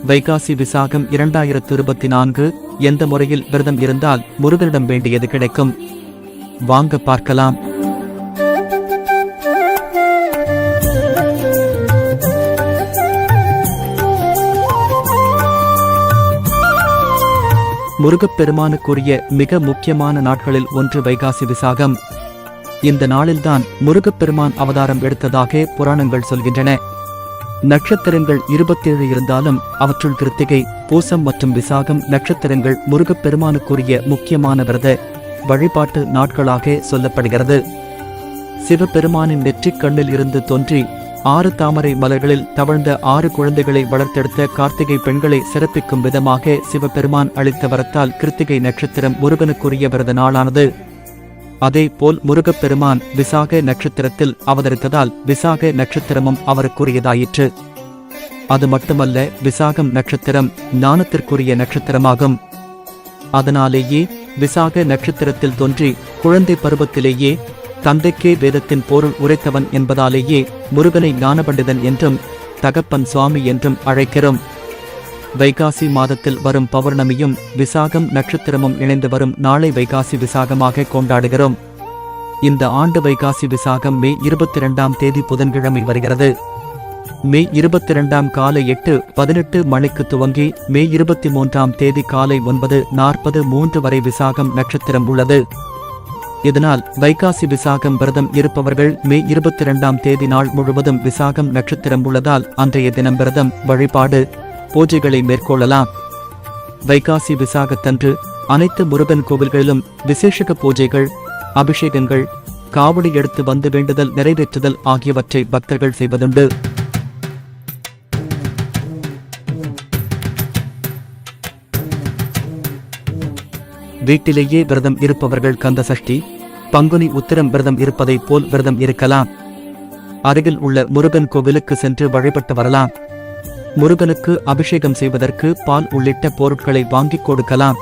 வைகாசி விசாகம் 2024 எந்த முறையில் விரதம் இருந்தால் முருகனிடம் வேண்டியது கிடைக்கும்? வாங்க பார்க்கலாம். முருகப்பெருமானுக்குரிய மிக முக்கியமான நாட்களில் ஒன்று வைகாசி விசாகம். இந்த நாளில்தான் முருகப்பெருமான் அவதாரம் எடுத்ததாக புராணங்கள் சொல்கின்றன. நட்சத்திரங்கள் 27 இருந்தாலும் அவற்றுள் கிருத்திகை, பூசம் மற்றும் விசாகம் நட்சத்திரங்கள் முருகப்பெருமானுக்குரிய முக்கியமான விரத வழிபாட்டு நாட்களாக சொல்லப்படுகிறது. சிவபெருமானின் நெற்றிக் கண்ணில் இருந்து தோன்றி 6 தாமரை மலர்களில் தவழ்ந்த 6 குழந்தைகளை வளர்த்தெடுத்த கார்த்திகை பெண்களை சிறப்பிக்கும் விதமாக சிவபெருமான் அளித்த வரத்தால் கிருத்திகை நட்சத்திரம் முருகனுக்குரிய விரத நாளானது. அதே போல் முருகப்பெருமான் விசாக நட்சத்திரத்தில் அவதரித்ததால் விசாக நட்சத்திரமும் அவருக்குரியதாயிற்று. அது மட்டுமல்ல, விசாகம் நட்சத்திரம் ஞானத்திற்குரிய நட்சத்திரமாகும். அதனாலேயே விசாக நட்சத்திரத்தில் தோன்றி குழந்தை பருவத்திலேயே தந்தைக்கே வேதத்தின் பொருள் உரைத்தவன் என்பதாலேயே முருகனை ஞானபண்டிதன் என்றும் தகப்பன் சுவாமி என்றும் அழைக்கிறோம். வைகாசி மாதத்தில் வரும் பௌர்ணமியும் விசாகம் நட்சத்திரமும் இணைந்து வரும் நாளை வைகாசி விசாகமாக கொண்டாடுகிறோம். இந்த ஆண்டு வைகாசி விசாகம் மே 22ஆம் தேதி புதன்கிழமை வருகிறது. மே 22ஆம் காலை 8:18 மணிக்கு துவங்கி மே 23ஆம் தேதி காலை 9:43 வரை விசாகம் நட்சத்திரம் உள்ளது. இதனால் வைகாசி விசாகம் விரதம் இருப்பவர்கள் மே 22ஆம் தேதி நாள் முழுவதும் விசாகம் நட்சத்திரம் உள்ளதால் அன்றைய தினம் விரதம், வழிபாடு, பூஜைகளை மேற்கொள்ளலாம். வைகாசி விசாகத்தன்று அனைத்து முருகன் கோவில்களிலும் விசேஷ பூஜைகள், அபிஷேகங்கள், காவடி எடுத்து வந்து வேண்டுதல் நிறைவேற்றுதல் ஆகியவற்றை பக்தர்கள் செய்வதுண்டு. வீட்டிலேயே விரதம் இருப்பவர்கள் கந்த சஷ்டி, பங்குனி உத்திரம் விரதம் இருப்பதைப் போல் விரதம் இருக்கலாம். அருகில் உள்ள முருகன் கோவிலுக்கு சென்று வழிபட்டு வரலாம். முருகனுக்கு அபிஷேகம் செய்வதற்கு பால் உள்ளிட்ட பொருட்களை வாங்கிக் கொடுக்கலாம்.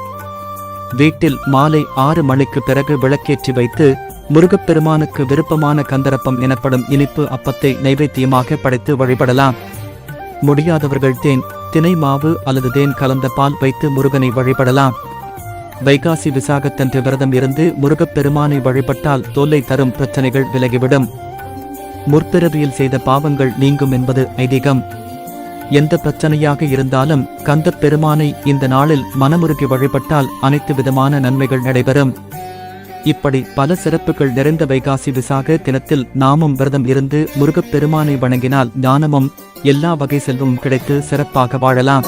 வீட்டில் மாலை 6 மணிக்கு பிறகு விளக்கேற்றி வைத்து முருகப்பெருமானுக்கு விருப்பமான கந்தரப்பம் எனப்படும் இனிப்பு அப்பத்தை நைவேத்தியமாக படைத்து வழிபடலாம். முடியாதவர்கள் தேன், தினை மாவு அல்லது தேன் கலந்த பால் வைத்து முருகனை வழிபடலாம். வைகாசி விசாகத்தன்று விரதம் இருந்து முருகப்பெருமானை வழிபட்டால் தொல்லை தரும் பிரச்சனைகள் விலகிவிடும். முற்பிறவியில் செய்த பாவங்கள் நீங்கும் என்பது ஐதீகம். எந்த பிரச்சனையாக இருந்தாலும் கந்தப் பெருமானை இந்த நாளில் மனமுருகி வழிபட்டால் அனைத்து விதமான நன்மைகள் நடைபெறும். இப்படி பல சிறப்புகள் நிறைந்த வைகாசி விசாக தினத்தில் நாமும் விரதம் இருந்து முருகப்பெருமானை வணங்கினால் ஞானமும் எல்லா வகை செல்வமும் கிடைத்து சிறப்பாக வாழலாம்.